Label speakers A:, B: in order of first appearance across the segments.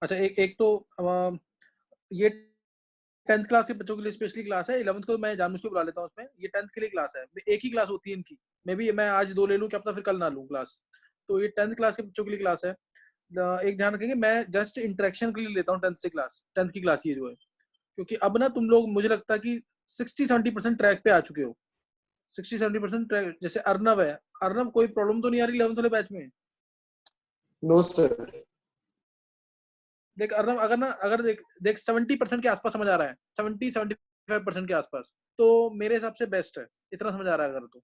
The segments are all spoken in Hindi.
A: अच्छा, एक एक तो ये 10th क्लास के बच्चों के लिए स्पेशली क्लास है। 11th को मैं जानबूझ के बुला लेता हूँ उसमें। ये 10th के लिए क्लास है। एक ही क्लास होती है इनकी। मे बी मैं आज 2 ले लूँ, क्या पता फिर कल ना लूँ क्लास। तो ये 10th क्लास के बच्चों के लिए क्लास है। एक ध्यान रखेंगे, मैं जस्ट इंटरेक्शन के लिए लेता हूँ 10th की क्लास ये जो है। क्योंकि अब ना तुम लोग, मुझे लगता है कि 60-70% ट्रैक पे आ चुके हो। 60-70% ट्रैक। जैसे अर्नव है, अर्नव कोई प्रॉब्लम तो नहीं आ रही 11th वाले बैच में?
B: No sir.
A: देख अर्नव, अगर ना, अगर देख देख 70% के आसपास समझ आ रहा है, 70-75% के आसपास, तो मेरे हिसाब से बेस्ट है। इतना समझ आ रहा है अगर तो।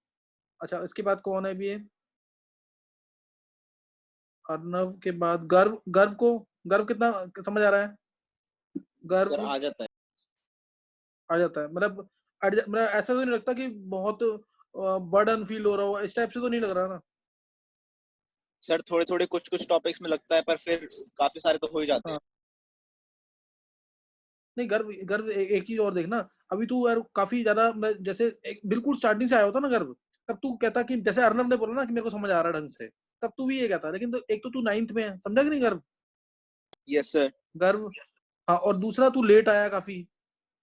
A: अच्छा, इसके बाद कौन है भी ये? अर्नव के बाद गर्व। गर्व कितना समझ आ रहा है?
C: सर
A: गर्व
C: आ जाता है।
A: आ जाता है, मतलब मतलब ऐसा तो नहीं लगता कि बहुत बर्डन फील हो रहा हो, इस टाइप से तो नहीं लग रहा ना?
C: सर थोड़े थोड़े कुछ कुछ टॉपिक्स में लगता है, पर फिर काफी सारे तो हो ही जाते हैं।
A: हाँ। नहीं, गर्व गर्व एक चीज और देखना। अभी तू यार काफी ज्यादा, जैसे एक बिल्कुल स्टार्टिंग से आया होता ना गर्व, तब तू कहता कि जैसे अर्नब ने बोला ना कि मेरे को समझ आ रहा है ढंग से, तब तू भी ये कहता। लेकिन तो एक तो तू 9th में है, समझा कि नहीं गर्व?
C: Yes sir.
A: गर्व। हाँ, और दूसरा तू लेट आया काफी।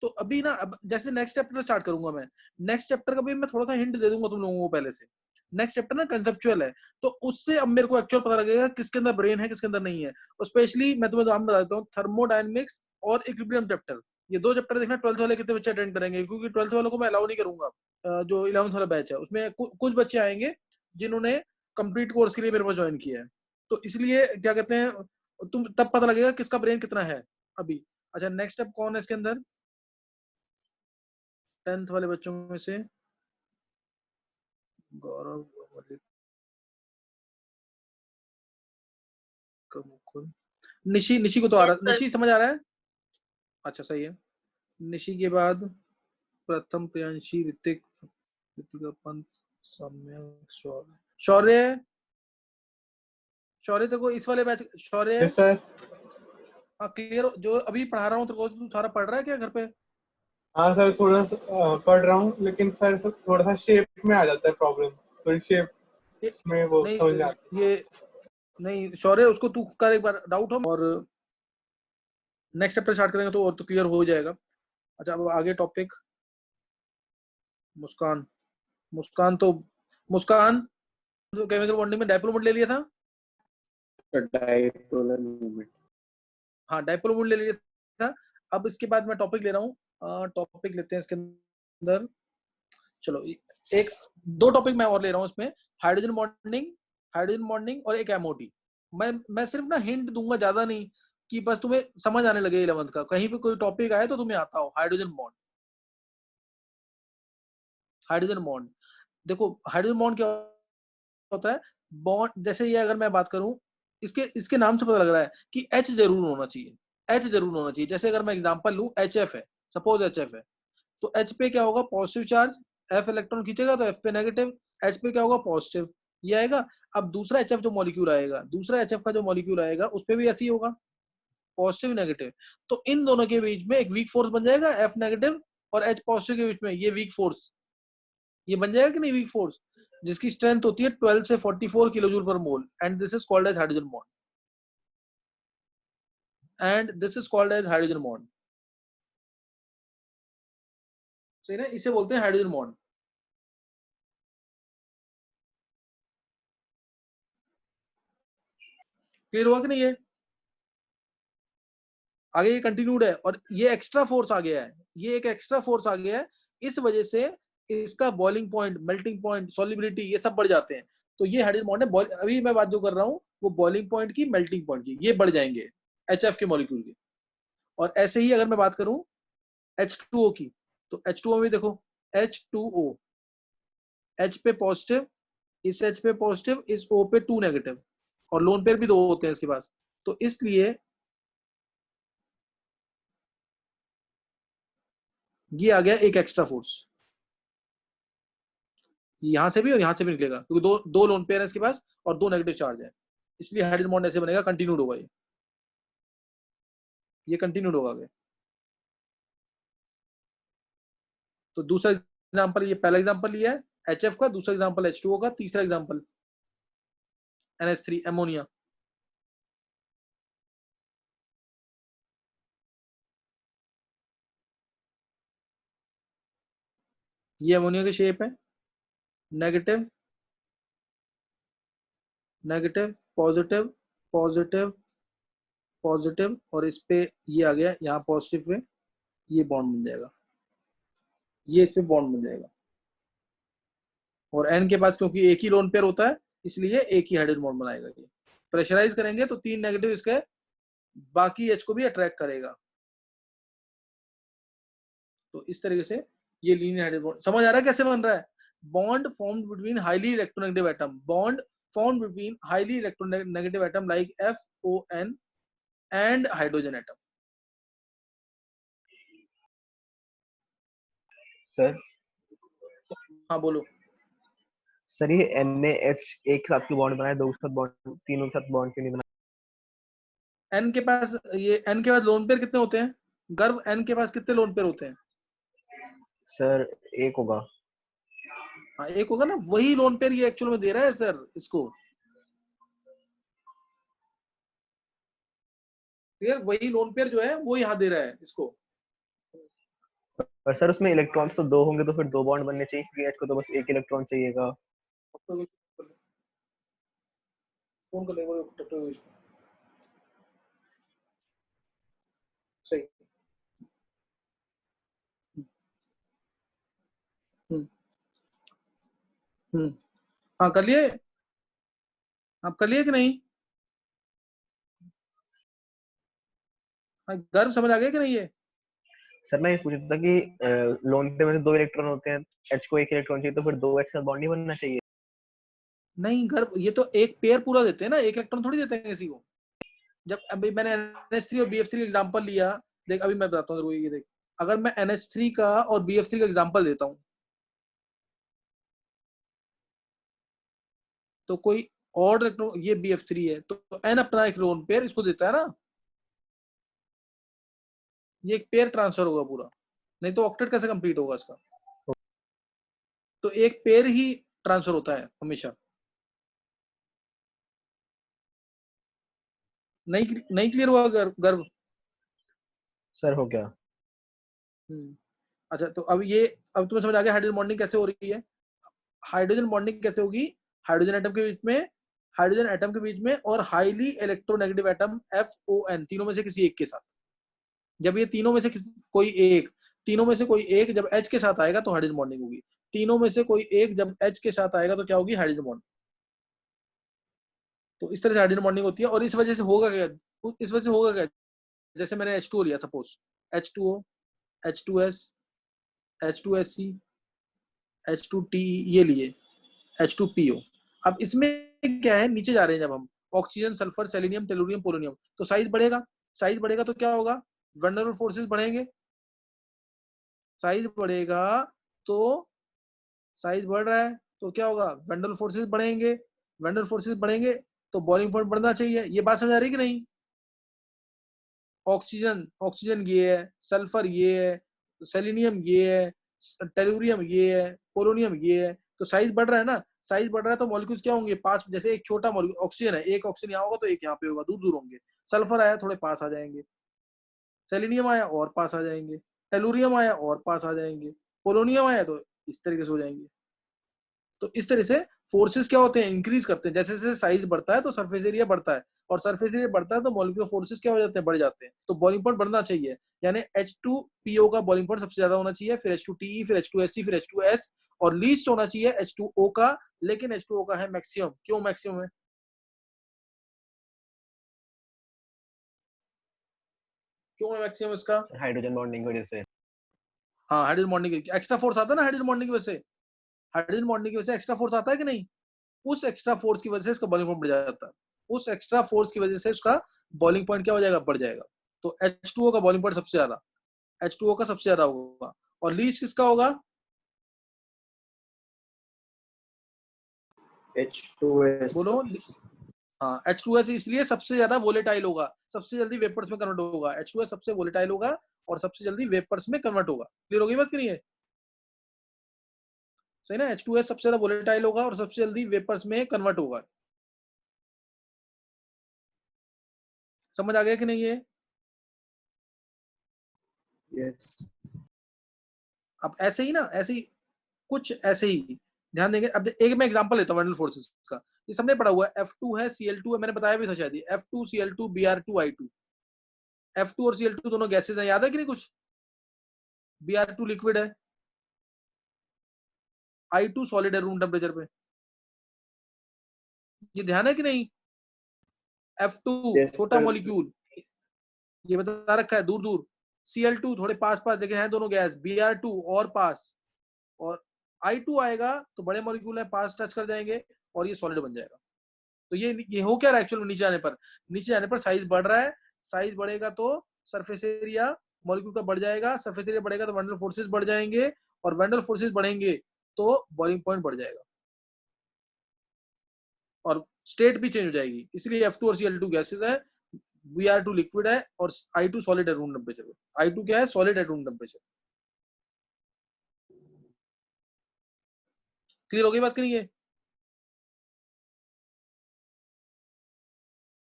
A: तो अभी ना, अब जैसे नेक्स्ट चैप्टर स्टार्ट करूंगा मैं, नेक्स्ट चैप्टर का भी मैं थोड़ा सा हिंट दे दूंगा तुम लोगों को पहले से। नेक्स्ट चैप्टर ना कंसेप्चुअल है, तो उससे अब मेरे को एक्चुअल पता लगेगा किसके अंदर ब्रेन है, किसके अंदर नहीं है। और स्पेशली मैं तुम्हें नाम बता देता हूँ, थर्मोडायनेमिक्स और इक्विलिब्रियम चैप्टर। ये 2 चैप्टर देखना 12th वाले कितने बच्चे अटेंड करेंगे, क्योंकि 12th वालों को मैं अलाउ नहीं करूंगा। जो 11th वाला बैच है उसमें कुछ बच्चे आएंगे जिन्होंने कंप्लीट कोर्स के लिए मेरे पास ज्वाइन किया है। तो इसलिए क्या कहते हैं, तुम तब पता लगेगा किसका ब्रेन कितना है अभी। अच्छा, नेक्स्ट स्टेप कौन है इसके अंदर 10th वाले बच्चों में से? गौरव, मुकुल, निशी। निशी को तो आ
D: यस
A: रहा,
D: सर।
A: निशी समझ आ रहा है। अच्छा, सही है। निशी के बाद प्रथम, प्रियांशी, ऋतिक, ऋतिका पंत, सम्यक, शौर्य। शौर्य, शौर्य तेरे को इस वाले बैच, शौर्य।
B: Yes sir.
A: हाँ, क्लियर जो अभी पढ़ा रहा हूँ तेरे को, तू सारा पढ़ रहा है क्या घर पे?
B: हाँ सर, थोड़ा सा पढ़ रहा हूँ, लेकिन सर थोड़ा सा शेप में आ जाता है प्रॉब्लम। थोड़ी शेप में वो
A: नहीं,
B: समझ में आता
A: ये नहीं शौर्य, उसको तू कर एक बार डाउट हो, और नेक्स्ट चैप्टर स्टार्ट करेंगे तो और तो क्लियर हो जाएगा। अच्छा, अब आगे टॉपिक मुस्कान। मुस्कान तो, मुस्कान तो केमिकल बॉन्डिंग में डायपोल मोड ले लिया था।
B: है। Dipolar movement.
A: हाँ, डायपोल मोड ले लिया था। अब इसके बाद मैं टॉपिक ले रहा हूँ, टॉपिक लेते हैं इसके अंदर। चलो, एक 2 टॉपिक मैं और ले रहा हूँ इसमें। हाइड्रोजन बॉन्डिंग, हाइड्रोजन बॉन्डिंग और एक एमओटी। मैं सिर्फ ना हिंट दूंगा, ज्यादा नहीं, कि बस तुम्हें समझ आने लगे 11th का। कहीं पे कोई टॉपिक आए तो तुम्हें आता हो हाइड्रोजन बॉन्ड। हाइड्रोजन बॉन्ड, देखो हाइड्रोजन बॉन्ड क्या होता है। बॉन्ड जैसे ये, अगर मैं बात करूं, इसके इसके नाम से पता लग रहा है कि एच जरूर होना चाहिए। एच जरूर होना चाहिए। जैसे अगर मैं एग्जांपल लूं, एच एफ है, सपोज एच एफ है, तो एच पे क्या होगा, पॉजिटिव चार्ज। एफ इलेक्ट्रॉन खींचेगा तो एफ पे नेगेटिव। एच पे क्या होगा, पॉजिटिव। ये आएगा। अब दूसरा एच एफ जो मॉलिक्यूल आएगा, दूसरा एच एफ का जो मॉलिक्यूल आएगा, उस पे भी ऐसे ही होगा, पॉजिटिव नेगेटिव। तो इन दोनों के बीच में एक वीक फोर्स बन जाएगा, एफ नेगेटिव और एच पॉजिटिव के बीच में ये वीक फोर्स, ये बन जाएगा कि नहीं, वीक फोर्स, जिसकी स्ट्रेंथ होती है 12 से 44 kilo joule per mole, and this is called as hydrogen bond. And this is called as hydrogen bond. सही ना, इसे बोलते हैं हाइड्रोजन बॉन्ड। क्लियर हुआ कि नहीं? ये आगे ये कंटिन्यूड है, और ये एक्स्ट्रा फोर्स आ गया है, ये एक एक्स्ट्रा फोर्स आ गया है। इस वजह से इसका boiling point, melting point, solubility, ये सब बढ़ जाते हैं। तो ये हाइड्रोजन बॉन्ड है। अभी मैं बात जो कर रहा हूँ वो बॉइलिंग पॉइंट की, मेल्टिंग पॉइंट की, ये बढ़ जाएंगे एच एफ के मॉलिक्यूल के। और ऐसे ही अगर मैं बात करूं H2O की, तो H2O में देखो, H2O, H पे पॉजिटिव, इस H पे पॉजिटिव, इस O पे 2 नेगेटिव, और लोन पेयर भी 2 होते हैं इसके पास। तो इसलिए ये आ गया एक एक्स्ट्रा फोर्स, यहां से भी और यहां से भी निकलेगा, क्योंकि दो दो लोन पेयर है इसके पास और 2 नेगेटिव चार्ज है। इसलिए हाइड्रोजन बॉन्ड ऐसे बनेगा, कंटिन्यूड होगा ये कंटिन्यूड होगा आगे। तो दूसरा एग्जांपल, ये पहला एग्जांपल लिया है HF का, दूसरा एग्जांपल H2O का, तीसरा एग्जांपल NH3 अमोनिया। ये अमोनिया की शेप है, negative negative positive positive positive, और इस पे ये आ गया यहाँ पॉजिटिव पे, ये बॉन्ड बन जाएगा, ये इस पे बॉन्ड बन जाएगा। और एन के पास क्योंकि एक ही लोन पेयर होता है इसलिए एक ही हाइड्रोजन बॉन्ड बनाएगा। ये प्रेशराइज करेंगे तो 3 नेगेटिव इसके बाकी एच को भी अट्रैक्ट करेगा। तो इस तरीके से ये लीनियर हाइड्रोजन बॉन्ड समझ आ रहा है कैसे बन रहा है। Bond formed between highly electronegative atom, bond formed between highly electronegative atom like FON and hydrogen atom.
D: Sir
A: हाँ बोलो।
D: सर ये NaH एक साथ क्यों बॉन्ड बनाए, दो के साथ बॉन्ड, तीनों के साथ बॉन्ड क्यों नहीं बनाए?
A: एन के पास लोन पेयर कितने होते हैं गर्व, एन के पास कितने लोन पेयर होते हैं?
D: सर एक होगा।
A: हाँ एक होगा ना, वही लोन पेयर ये एक्चुअल में दे रहा है सर इसको, क्लियर, वही लोन पेयर जो है वो यहाँ दे रहा है इसको।
D: पर सर उसमें इलेक्ट्रॉन्स तो दो होंगे तो फिर दो बॉन्ड बनने चाहिए, क्योंकि H को तो बस एक इलेक्ट्रॉन चाहिएगा।
A: फोन कर लेंगे सही। हम्म हम्म हाँ कर लिए, आप कर लिए कि नहीं? हाँ, गर्व समझ आ गया कि नहीं ये?
D: सर मैं ये पूछ रहा था कि लोन पे में से दो इलेक्ट्रॉन होते हैं, H को एक इलेक्ट्रॉन चाहिए, तो फिर दो H का बॉन्ड नहीं बनना चाहिए?
A: नहीं गर्व, ये तो एक पेयर पूरा देते हैं ना, एक इलेक्ट्रॉन थोड़ी देते हैं किसी को। जब अभी मैंने NH3 और BF3 का एग्जांपल लिया, देख अभी मैं बताता हूँ, ये देख, अगर मैं NH3 का और BF3 का एग्जांपल देता हूँ तो कोई और इलेक्ट्रॉन, ये BF3 है तो N अपना एक लोन पेयर इसको देता है ना, ये एक पेयर ट्रांसफर होगा पूरा, नहीं तो ऑक्टेट कैसे कंप्लीट होगा इसका। तो एक पेयर ही ट्रांसफर होता है हमेशा। नहीं नहीं क्लियर हुआ गर्व?
D: सर हो गया।
A: अच्छा तो अब तुम्हें समझ आ गया हाइड्रोजन बॉन्डिंग कैसे हो रही है। हाइड्रोजन बॉन्डिंग कैसे होगी, हाइड्रोजन एटम के बीच में, हाइड्रोजन एटम के बीच में और हाईली इलेक्ट्रोनेगेटिव एटम FON, तीनों में से किसी एक के साथ। जब ये तीनों में से तीनों में से कोई एक जब H के साथ आएगा तो हाइड्रोजन बॉन्डिंग होगी, तीनों में से कोई एक जब H के साथ आएगा तो क्या होगी, हाइड्रोजन बॉन्ड। तो इस तरह से हाइड्रोजन बॉन्डिंग होती है। और इस वजह से होगा क्या, इस वजह से होगा क्या, जैसे मैंने H2O लिया suppose, H2O H2S H2SC H2TE ये लिए, H2PO। अब इसमें क्या है, नीचे जा रहे हैं जब हम, oxygen sulphur selenium tellurium polonium, तो साइज बढ़ेगा, साइज बढ़ेगा तो क्या होगा, वनरेबल फोर्सेस बढ़ेंगे, साइज बढ़ेगा तो साइज बढ़ रहा है तो क्या होगा, वनरेबल फोर्सेस बढ़ेंगे, वनरेबल फोर्सेस बढ़ेंगे तो बॉइलिंग पॉइंट बढ़ना चाहिए। ये बात समझ आ रही कि नहीं। ऑक्सीजन ऑक्सीजन ये है, सल्फर ये है, सेलेनियम ये है, टेलुरियम ये है, पोलोनियम ये है, तो साइज बढ़ रहा है ना, साइज बढ़ रहा है तो मॉलिक्यूल्स क्या होंगे पास, जैसे एक छोटा मॉलिक्यूल ऑक्सीजन है, एक ऑक्सीजन यहाँ होगा तो एक यहाँ पे होगा, दूर दूर होंगे। सल्फर आया थोड़े पास आ जाएंगे, सेलेनियम आया और पास आ जाएंगे, टेलुरियम आया और पास आ जाएंगे, पोलोनियम आया तो इस तरीके से हो जाएंगे। तो इस तरह से फोर्सेस क्या होते हैं, इंक्रीज करते हैं, जैसे जैसे साइज बढ़ता है तो सरफेस एरिया बढ़ता है, और सरफेस एरिया बढ़ता है तो मॉलिक्यूलर फोर्सेस क्या हो जाते हैं, बढ़ जाते हैं, तो बॉइलिंग पॉइंट बढ़ना चाहिए। यानी H2PO का बॉइलिंग पॉइंट सबसे ज्यादा होना चाहिए, फिर H2TE, फिर H2SC, फिर H2S, और लीस्ट होना चाहिए H2O का, लेकिन H2O का है मैक्सिमम। क्यों मैक्सिमम है, क्यों है मैक्सिमम इसका?
D: हाइड्रोजन बॉन्डिंग की वजह से।
A: हाँ हाइड्रोजन बॉन्डिंग एक्स्ट्रा फोर्स आता है ना, हाइड्रोजन बॉन्डिंग की वजह से, हाइड्रोजन बॉन्डिंग की वजह से एक्स्ट्रा फोर्स आता है कि नहीं, उस एक्स्ट्रा फोर्स की वजह से इसका बॉइलिंग पॉइंट बढ़ जाता है, उस एक्स्ट्रा फोर्स की वजह से उसका बॉइलिंग पॉइंट क्या हो जाएगा, बढ़ जाएगा। तो H2O का बॉइलिंग पॉइंट सबसे ज्यादा, H2O का सबसे ज्यादा होगा, और लीस्ट किसका होगा,
E: H2S
A: बोलो। हाँ H2S इसलिए सबसे ज्यादा वोलेटाइल होगा, सबसे जल्दी वेपर्स में कन्वर्ट होगा, H2S सबसे वोलेटाइल होगा और सबसे जल्दी वेपर्स में कन्वर्ट होगा। क्लियर होगी बात कि नहीं है, सही ना, H2S सबसे ज्यादा वोलेटाइल होगा और सबसे जल्दी वेपर्स में कन्वर्ट होगा। समझ आ गया कि नहीं है।
E: yes
A: अब ऐसे ही ना, ऐसे ही कुछ ऐसे ही ध्यान देंगे। अब एक मैं एग्जांपल लेता हूँ वांडल फोर्सेस का, ये सबने पढ़ा हुआ है, F2 है, Cl2 है, मैंने बताया भी था शायद, F2 Cl2 Br2 I2। F2 और Cl2 दोनों गैसेज हैं, याद है कि नहीं कुछ? Br2 लिक्विड है, I2 सॉलिड है रूम टेम्परेचर पे, ये ध्यान है कि नहीं? F2
D: Yes,
A: छोटा
D: sir.
A: मॉलिक्यूल, ये बता रखा है दूर दूर। Cl2 थोड़े पास पास, लेकिन है दोनों गैस। Br2 और पास, और I2 आएगा तो बड़े मॉलिक्यूल है, पास टच कर जाएंगे और ये सॉलिड बन जाएगा। तो ये हो क्या रहा है एक्चुअल में? नीचे आने पर, नीचे आने पर साइज बढ़ रहा है, साइज बढ़ेगा तो सरफेस एरिया मॉलिक्यूल का बढ़ जाएगा, सरफेस एरिया बढ़ेगा तो वैंडल फोर्सेस बढ़ जाएंगे, और वैंडल फोर्सेस बढ़ेंगे तो बॉइलिंग पॉइंट बढ़ जाएगा और स्टेट भी चेंज हो जाएगी। इसलिए F2 और Cl2 गैसेस है, Br2 लिक्विड है और I2 सॉलिड है रूम टेम्परेचर पे। I2 क्या है? सॉलिड है रूम टेम्परेचर। क्लियर हो गई बात? करिए।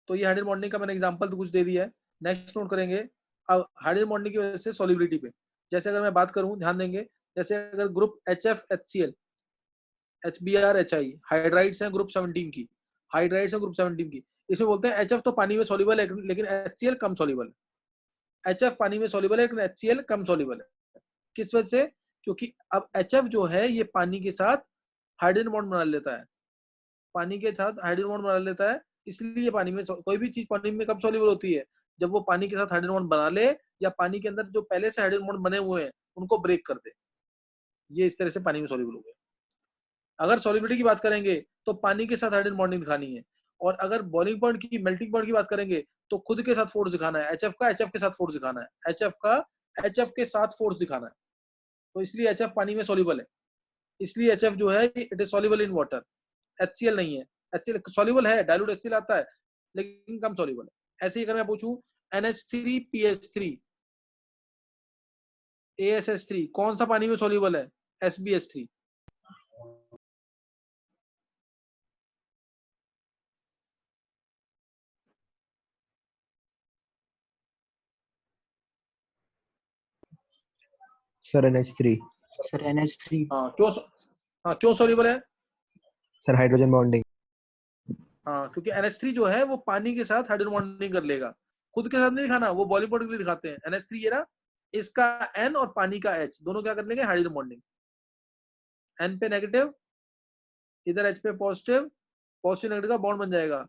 A: तो ये हाइड्रोजन बॉन्डिंग का मैंने एग्जांपल तो कुछ दे दिया है। नेक्स्ट नोट करेंगे अब हाइड्रोजन बॉन्डिंग की वजह से सॉलिबिलिटी पे। जैसे अगर मैं बात करूं, ध्यान देंगे, जैसे अगर group HF HCl HBr HI hydrides हैं ग्रुप 17 की, हाइड्राइड्स हैं ग्रुप 17 की, इसमें बोलते हैं HF तो पानी में सॉल्युबल है लेकिन HCl कम सॉल्युबल है। HF पानी में सॉल्युबल है लेकिन HCl कम सॉल्युबल है। किस वजह से? क्योंकि अब HF जो है ये पानी के साथ हाइड्रोजन बॉन्ड बना लेता है, पानी के साथ हाइड्रोजन बॉन्ड बना लेता है। इसलिए पानी में कोई भी चीज पानी में कब सॉल्युबल होती है? जब वो पानी के साथ हाइड्रोजन बॉन्ड बना ले, या पानी के अंदर जो पहले से हाइड्रोजन बॉन्ड बने हुए हैं उनको ब्रेक कर दे। ये इस तरह से पानी में सॉल्युबल हो गया। अगर सॉल्युबिलिटी की बात करेंगे तो पानी के साथ हाइड्रोजन बॉन्डिंग दिखानी है, और अगर बॉइलिंग पॉइंट की, मेल्टिंग पॉइंट की बात करेंगे तो खुद के साथ फोर्स दिखाना है, HF का HF के साथ फोर्स दिखाना है, HF का HF के साथ फोर्स दिखाना है। तो इसलिए HF पानी में सॉल्युबल है, इसलिए HF जो है it is soluble in water. HCl नहीं है, HCl सॉल्युबल है, डाइल्यूट HCl आता है लेकिन कम सॉल्युबल है। ऐसे ही अगर मैं पूछूं NH3PH3 ASH3 कौन सा पानी में सॉल्युबल है? SbH3।
D: Sir, NH3.
E: Sir NH3।
A: हाँ क्यों? हाँ क्यों सॉल्युबल है?
D: Sir, hydrogen bonding.
A: हाँ क्योंकि NH3 जो है वो पानी के साथ हाइड्रोजन बॉन्डिंग कर लेगा, खुद के साथ नहीं दिखाना, वो बॉइलिंग पॉइंट के लिए दिखाते हैं। NH3 ये रहा, इसका N और पानी का H दोनों क्या कर लेंगे? Hydrogen bonding. N पे नेगेटिव, इधर H पे पॉजिटिव, पॉजिटिव नेगेटिव का बॉन्ड बन जाएगा,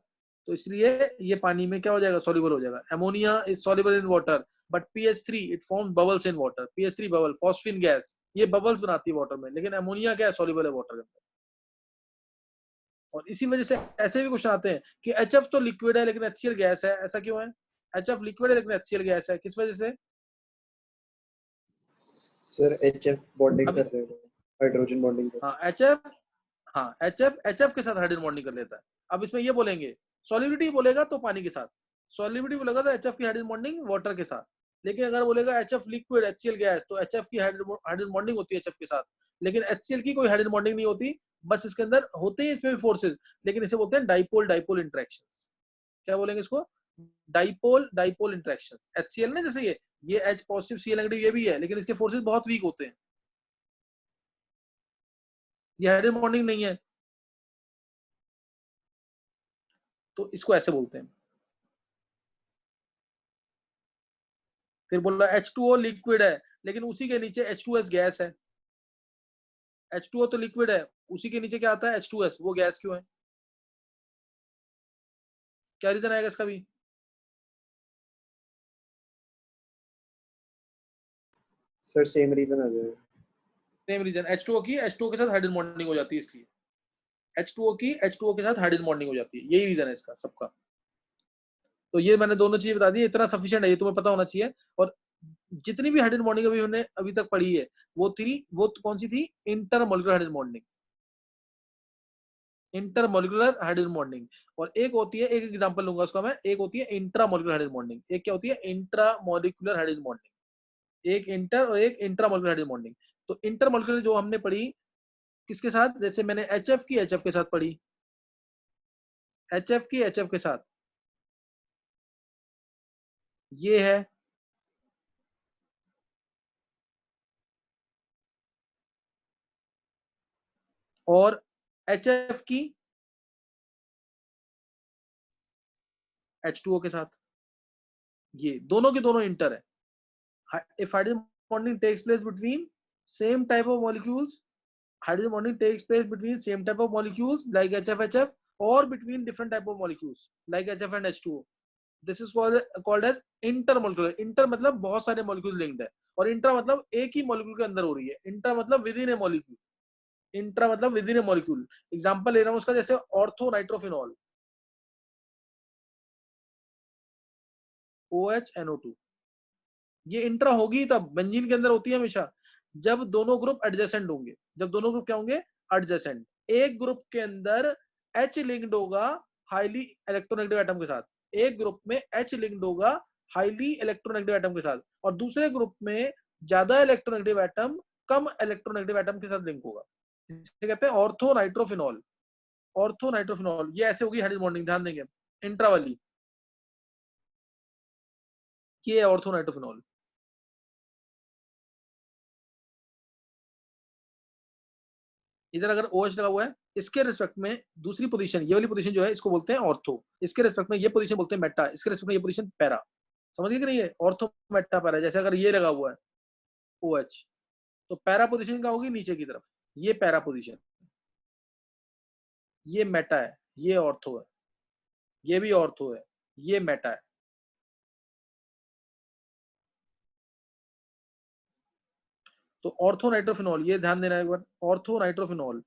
A: तो इसलिए ये पानी में क्या हो जाएगा? सॉल्युबल हो जाएगा। Ammonia is soluble in water but PH3 it forms bubbles in water. PH3 bubble, phosphine gas, ये बबल्स बनाती है वाटर में, लेकिन अमोनिया क्या है? सॉल्युबल है वाटर के अंदर। और इसी वजह से ऐसे भी क्वेश्चन आते हैं कि HF तो लिक्विड है लेकिन HCl गैस है, ऐसा क्यों है? HF लिक्विड है लेकिन HCl गैस है, किस वजह से?
F: सर HF बॉन्डिंग
A: अभी
F: कर रहे हैं, हाइड्रोजन बॉन्डिंग कर।
A: हाँ HF, हाँ HF के साथ हाइड्रोजन बॉन्डिंग कर लेता है। अब इसमें ये बोलेंगे सॉल्युबिलिटी बोलेगा तो पानी के साथ, सॉल्युबिलिटी बोलेगा तो HF की हाइड्रोजन बॉन्डिंग वाटर के साथ, लेकिन अगर बोलेगा HF लिक्विड HCl गैस तो HF की हाइड्रोजन बॉन्डिंग होती है HF के साथ, लेकिन HCl की कोई हाइड्रोजन बॉन्डिंग नहीं होती। बस इसके अंदर होते हैं इसमें भी फोर्सेज, लेकिन इसे बोलते हैं डाइपोल डाइपोल इंटरेक्शंस। क्या बोलेंगे इसको? Dipole dipole interactions. HCl ना जैसे ये H पॉजिटिव Cl नेगेटिव ये भी है, लेकिन इसके फोर्सेज बहुत वीक होते हैं, ये हाइड्रोजन बॉन्डिंग नहीं है, तो इसको ऐसे बोलते हैं। फिर बोल रहा H2O लिक्विड है लेकिन उसी के नीचे H2S गैस है। H2O तो लिक्विड है, उसी के नीचे क्या आता है? H2S, वो गैस क्यों है? क्या रीजन आएगा इसका भी?
F: सर सेम रीजन आ जाएगा।
A: सेम रीजन, H2O की H2O के साथ हाइड्रोजन बॉन्डिंग हो जाती है, इसलिए H2O की H2O के साथ हाइड्रोजन बॉन्डिंग हो जाती है, यही रीजन है इसका सबका। तो ये मैंने दोनों चीजें बता दी, इतना सफिशिएंट है, ये तुम्हें पता होना चाहिए। और जितनी भी हाइड्रोजन बॉन्डिंग अभी हमने अभी तक पढ़ी है वो कौन सी थी? Intermolecular hydrogen bonding, intermolecular hydrogen bonding. और एक होती है, एक एग्जांपल लूंगा उसका मैं, एक होती है इंट्रामोलिकुलर हाइड्रोजन बॉन्डिंग, एक क्या होती है? Intramolecular hydrogen bonding. एक इंटर और एक इंट्रामोलिकुलर हाइड्रोजन बॉन्डिंग। तो इंटरमोलिकुलर जो हमने पढ़ी किसके साथ? जैसे मैंने HF की HF के साथ पढ़ी, HF की HF के साथ, ये है, और HF की H2O के साथ, ये दोनों के दोनों इंटर है. If hydrogen bonding takes place between same type of molecules, hydrogen bonding takes place between same type of molecules like HF or between different type of molecules like HF and H2O. This is called as intermolecular. Inter मतलब बहुत सारे molecule linked है, और intra मतलब एक ही molecule के अंदर हो रही है. intra मतलब within a molecule. intra मतलब within a molecule. Example ले रहा हूँ उसका, जैसे ऑर्थो नाइट्रोफिनॉल OHNO2, ये इंट्रा होगी तब, बेंजीन के अंदर होती है हमेशा जब दोनों ग्रुप एडजेसेंट होंगे. जब दोनों ग्रुप क्या होंगे? एडजेसेंट. एक ग्रुप के अंदर H लिंक्ड होगा हाईली इलेक्ट्रोनेगेटिव एटम के साथ, एक ग्रुप में H लिंक्ड होगा हाईली इलेक्ट्रोनेगेटिव एटम के साथ, और दूसरे ग्रुप में ज्यादा इलेक्ट्रोनेगेटिव एटम कम इलेक्ट्रोनेगेटिव एटम के साथ लिंक होगा. इसे कहते हैं ऑर्थो नाइट्रोफिनॉल. ऑर्थो नाइट्रोफिनॉल ये ऐसे होगी हाइड्रोजन बॉन्डिंग, ध्यान देंगे इंट्रा वाली, ये है ऑर्थो नाइट्रोफिनॉल. इधर अगर OH लगा हुआ है, इसके रिस्पेक्ट में दूसरी पोजीशन, ये वाली पोजीशन जो है इसको बोलते हैं ऑर्थो, इसके रिस्पेक्ट में ये पोजीशन बोलते हैं मेटा, इसके रिस्पेक्ट में ये पोजीशन पैरा. समझ गए कि नहीं? है ऑर्थो मेटा पैरा. जैसे अगर ये लगा हुआ है OH, तो पैरा पोजीशन क्या होगी? नीचे की तरफ, ये पैरा पोजीशन, ये मेटा है, ये ऑर्थो है, ये भी ऑर्थो है, ये मेटा है. तो ऑर्थो नाइट्रोफिनॉल, ये ध्यान देना एक बार, ऑर्थो नाइट्रोफिनॉल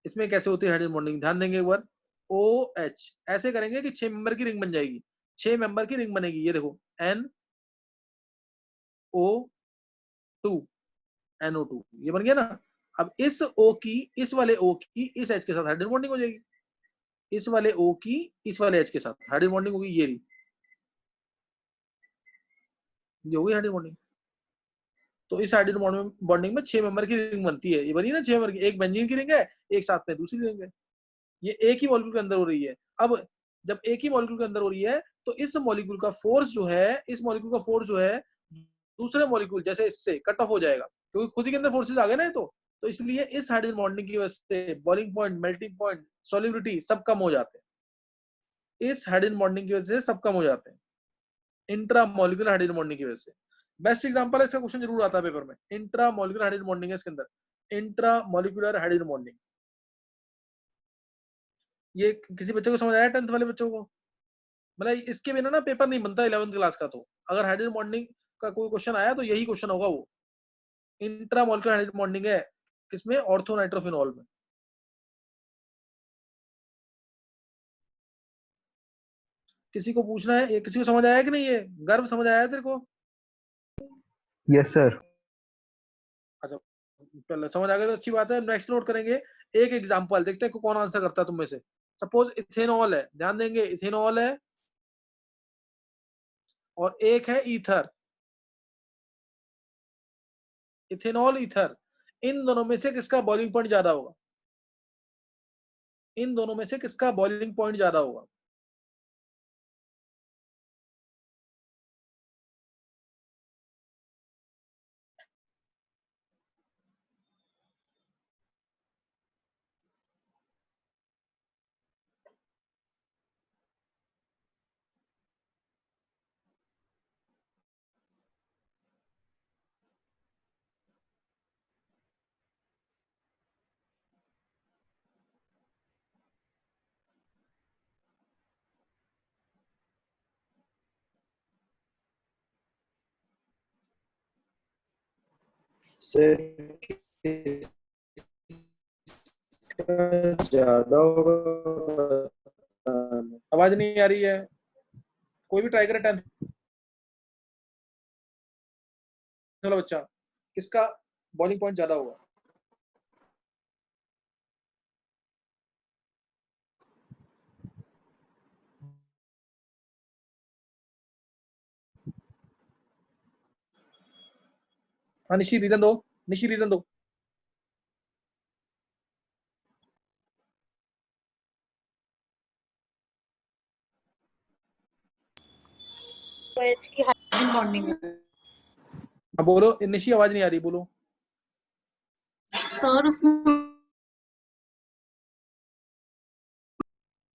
A: इसमें कैसे होती है हाइड्रोजन बॉन्डिंग, ध्यान देंगे एक बार. OH ऐसे करेंगे कि 6 मेंबर की रिंग बन जाएगी, 6 मेंबर की रिंग बनेगी. ये देखो NO2 NO2, ये बन गया ना. अब इस O की, इस वाले O की इस H के साथ हाइड्रोजन बॉन्डिंग हो जाएगी, इस वाले O की इस वाले H के साथ हाइड्रोजन बॉन्डिंग होगी. ये होगी हाइड्रोजन बॉन्डिंग. तो इस हाइड्रोजन बॉन्डिंग में 6 मेंबर की रिंग बनती है. ये बनी ना 6 मेंबर की, एक बेंजीन की रिंग है, एक साथ में दूसरी रिंग है. ये एक ही मॉलिक्यूल के अंदर हो रही है. अब जब एक ही मॉलिक्यूल के अंदर हो रही है तो इस मॉलिक्यूल का फोर्स जो है, इस मॉलिक्यूल का फोर्स जो है दूसरे मॉलिक्यूल जैसे इससे कट ऑफ हो जाएगा, क्योंकि खुद ही के अंदर फोर्सेस आ गए ना. तो इसलिए इस हाइड्रोजन बॉन्डिंग की वजह से boiling point, melting point, solubility सब कम हो जाते हैं. इस हाइड्रोजन बॉन्डिंग की वजह से सब कम हो जाते हैं, इंट्रा मॉलिक्यूलर हाइड्रोजन बॉन्डिंग की वजह से. बेस्ट एग्जांपल है, इसका क्वेश्चन जरूर आता है पेपर में. इंट्रा मॉलिक्यूलर हाइड्रोजन बॉन्डिंग है इसके अंदर, इंट्रा मॉलिक्यूलर हाइड्रोजन बॉन्डिंग. ये किसी बच्चे को समझ आया? 10th वाले बच्चों को? मतलब इसके बिना ना पेपर नहीं बनता 11th क्लास का. तो अगर हाइड्रोजन बॉन्डिंग का कोई क्वेश्चन आया तो यही क्वेश्चन होगा. वो इंट्रा मॉलिक्यूलर हाइड्रोजन बॉन्डिंग है किसमें? ऑर्थो नाइट्रोफिनॉल में. किसी को पूछना है? ये किसी को समझ आया कि नहीं? ये गर्व समझ आया तेरे को?
D: Yes sir.
A: अच्छा, चलो समझ आ गया तो अच्छी बात है. नेक्स्ट नोट करेंगे एक एग्जांपल, देखते हैं कि कौन आंसर करता है तुम में से. सपोज इथेनॉल है, ध्यान देंगे, इथेनॉल है और एक है ईथर. इथेनॉल, ईथर, इन दोनों में से किसका बॉइलिंग पॉइंट ज्यादा होगा? इन दोनों में से किसका बॉइलिंग पॉइंट ज्यादा होगा?
F: सर ज्यादा होगा,
A: आवाज नहीं आ रही है, कोई भी ट्राई करे. 10th वाला बच्चा, किसका बॉइलिंग पॉइंट ज्यादा होगा? हाँ निशी, रीजन दो. निशी, रीजन दो.
E: OH की हाइड्रोजन बॉन्डिंग है.
A: हाँ बोलो निशी, आवाज नहीं आ रही, बोलो.
E: सर उसमें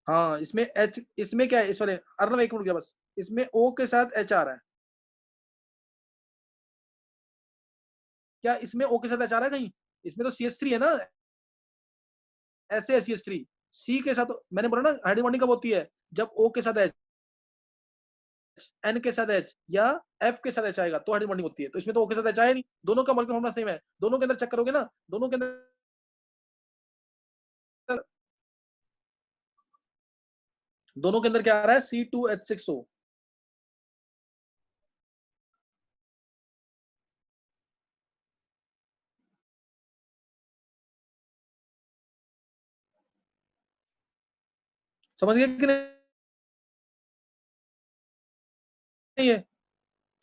A: हाँ इसमें एच, इसमें क्या है, सॉरी अर्नव एक मिनट गया बस, इसमें ओ के साथ एच आ रहा है, क्या इसमें ओ के साथ एच आ रहा है कहीं? इसमें तो CH3 है ना, ऐसे है CH3। सी के साथ मैंने बोला ना हाइड्रोजन बॉन्डिंग कब होती है, जब ओ के साथ एच, एन के साथ एच या एफ के साथ एच आएगा तो हाइड्रोजन बॉन्डिंग होती है। तो इसमें तो ओ के साथ एच आया नहीं, दोनों का मॉलिक्यूलर फॉर्मूला सेम है, दोनों के अंदर चेक करोगे ना, दोनों के अंदर क्या आ रहा है, C2H6O। समझ गए कि नहीं है?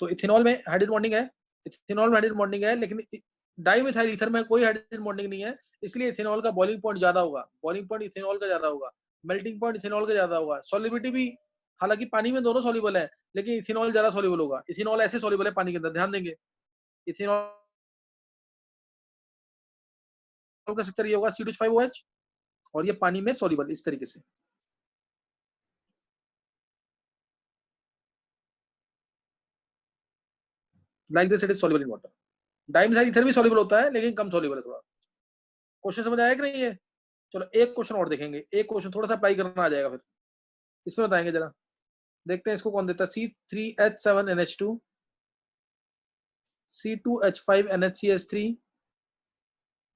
A: तो इथेनॉल में हाइड्रोजन बॉन्डिंग है, इथेनॉल में हाइड्रोजन बॉन्डिंग है, लेकिन डाइमिथाइल ईथर में कोई हाइड्रोजन बॉन्डिंग नहीं है, इसलिए इथेनॉल का बॉइलिंग पॉइंट ज्यादा होगा, बॉइलिंग पॉइंट इथेनॉल का ज्यादा होगा, मेल्टिंग पॉइंट इथेनॉल का ज्यादा होगा, सॉल्युबिलिटी भी, हालांकि पानी में दोनों सॉल्युबल है, लेकिन इथेनॉल ज्यादा सॉल्युबल होगा। इथेनॉल ऐसे सॉल्युबल है पानी के अंदर, ध्यान देंगे इथेनॉल का स्ट्रक्चर ये होगा C2H5OH, और ये पानी में सॉल्युबल इस तरीके से। Like this it is soluble in water. Dimethyl ether भी सॉल्युबल होता है, लेकिन कम सॉल्युबल है थोड़ा। क्वेश्चन समझ आया कि नहीं है? चलो एक क्वेश्चन और देखेंगे, एक क्वेश्चन थोड़ा सा अप्लाई करना आ जाएगा, फिर इसमें बताएंगे जरा, देखते हैं इसको कौन देता है। C3H7NH2, C2H5NHCH3,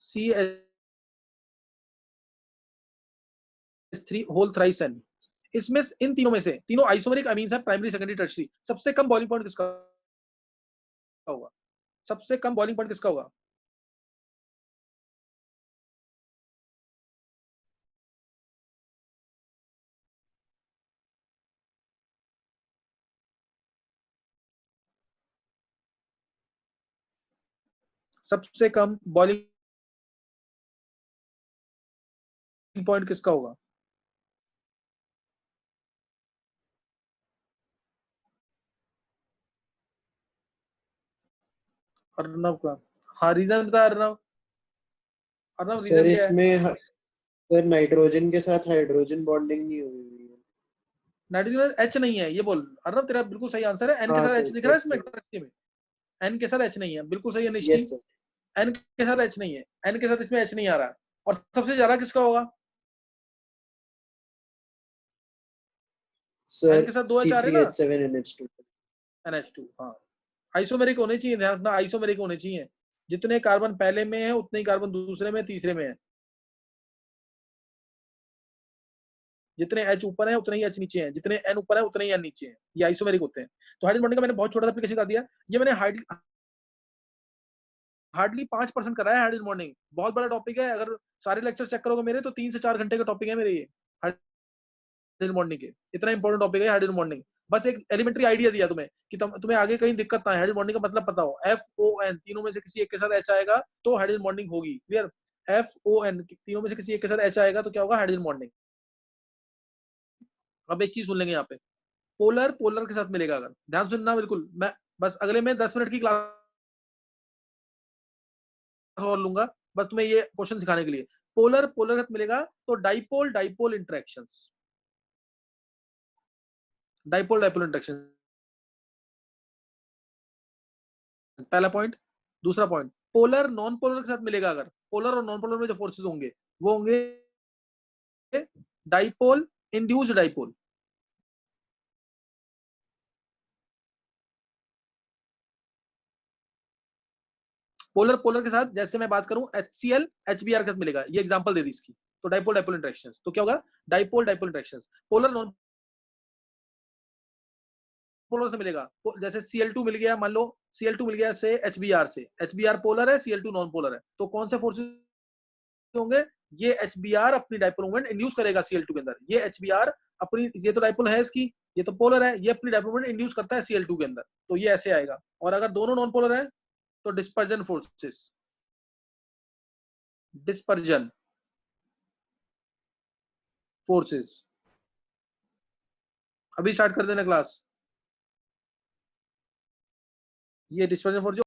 A: CH3 whole thrice N। इसमें इन तीनों में से, तीनों आइसोमेरिक अमीन्स है, प्राइमरी सेकेंडरी टर्शियरी, सबसे कम बॉइलिंग पॉइंट किसका होगा? सबसे कम बॉइलिंग पॉइंट किसका होगा? सबसे कम बॉइलिंग पॉइंट किसका होगा? अर्नव का। हाँ रीजन बता अर्नव, अर्नव
F: सर
A: रीजन क्या है?
F: इसमें सर नाइट्रोजन के साथ हाइड्रोजन बॉन्डिंग नहीं हुई है।
A: नाइट्रोजन H नहीं है, ये बोल अर्नव, तेरा बिल्कुल सही आंसर है। N के
F: हाँ
A: साथ
F: सर,
A: H दिख रहा है इसमें में, N के साथ H नहीं है, बिल्कुल सही है निश्चित।
F: Yes sir.
A: N के साथ H नहीं है, N के साथ इसमें H नहीं आ रहा। और सबसे ज्यादा किसका होगा? N
F: सर
A: के साथ 2H आ रहे ना,
F: C3H7NH2।
A: NH2। हाँ आइसोमेरिक होने चाहिए, ध्यान रखना आइसोमेरिक होने चाहिए, जितने कार्बन पहले में है उतने ही कार्बन दूसरे में, तीसरे में है, जितने H ऊपर है उतने ही H नीचे है, जितने N ऊपर है उतने ही N नीचे है, ये आइसोमेरिक होते हैं। तो हाइड्रोजन बॉन्डिंग का मैंने बहुत छोटा सा एप्लीकेशन बता दिया, ये मैंने हार्डली 5% करा है हाइड्रोजन बॉन्डिंग, बहुत बड़ा टॉपिक है, अगर सारे लेक्चर चेक करोगे मेरे तो 3 से 4 घंटे का टॉपिक है मेरे ये हाइड्रोजन बॉन्डिंग के, इतना इंपॉर्टेंट टॉपिक है हाइड्रोजन बॉन्डिंग। बस एक एलिमेंट्री आइडिया दिया तुम्हें कि तुम्हें आगे कहीं दिक्कत ना है, हाइड्रोजन बॉन्डिंग का मतलब पता हो, FON तीनों में से किसी एक के साथ H आएगा तो हाइड्रोजन बॉन्डिंग होगी, क्लियर? FON तीनों में से किसी एक के साथ H आएगा तो क्या होगा? Hydrogen bonding. अब एक चीज सुन लेंगे यहाँ पे, पोलर पोलर के साथ मिलेगा, अगर ध्यान सुनना बिल्कुल, मैं बस अगले में 10 मिनट की क्लास और लूंगा, बस तुम्हें ये क्वेश्चन सिखाने के लिए। पोलर पोलर के साथ मिलेगा तो dipole dipole interactions, dipole dipole interaction, पहला पॉइंट। दूसरा पॉइंट, पोलर नॉन पोलर के साथ मिलेगा, अगर पोलर और नॉन पोलर में जो फोर्सेस होंगे वो होंगे dipole induced dipole. Polar polar के साथ जैसे मैं बात करूं HCl HBr के साथ मिलेगा, ये एग्जांपल दे दी इसकी, तो डाइपोल डाइपोल इंटरेक्शंस, तो क्या होगा? Dipole dipole interactions. Polar non polar से मिलेगा, जैसे Cl2 मिल गया, मान लो Cl2 मिल गया से HBr से, HBr पोलर है, Cl2 नॉन पोलर है, तो कौन से फोर्सेस होंगे? ये HBr अपनी डाइपोल मोमेंट इंड्यूस करेगा Cl2 के अंदर, ये HBr अपनी, ये तो डाइपोल है इसकी, ये तो पोलर है, ये अपनी डाइपोल मोमेंट इंड्यूस करता है Cl2 के अंदर, तो ये ऐसे आएगा। और अगर दोनों नॉन पोलर है तो डिस्पर्जन फोर्सेस, डिस्पर्जन फोर्सेस। अभी स्टार्ट कर देना क्लास, ये डिस्पर्जन फोर्स